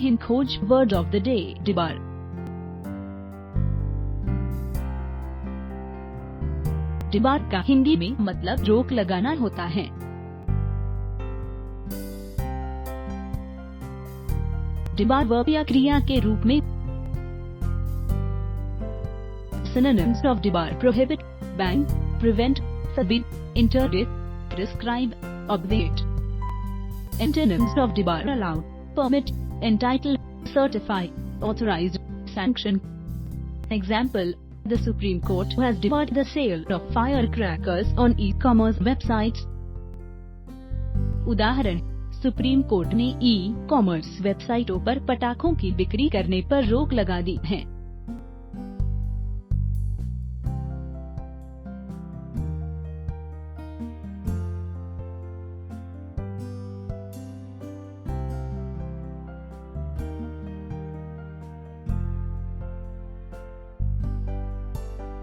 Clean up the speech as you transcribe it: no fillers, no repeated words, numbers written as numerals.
HinKhoj word of the day debar. Debar का हिंदी में मतलब रोक लगाना होता है। डिबार वर्ब या क्रिया के रूप में synonyms of debar: prohibit, ban, prevent, forbid, interdict, prescribe, obviate. Antonyms of debar: allow, permit, entitle, certify, authorized, sanction. Example: the Supreme Court has debarred the sale of firecrackers on e-commerce websites. उदाहरण: supreme court ने e-commerce वेबसाइटों पर पटाखों की बिक्री करने पर रोक लगा दी है।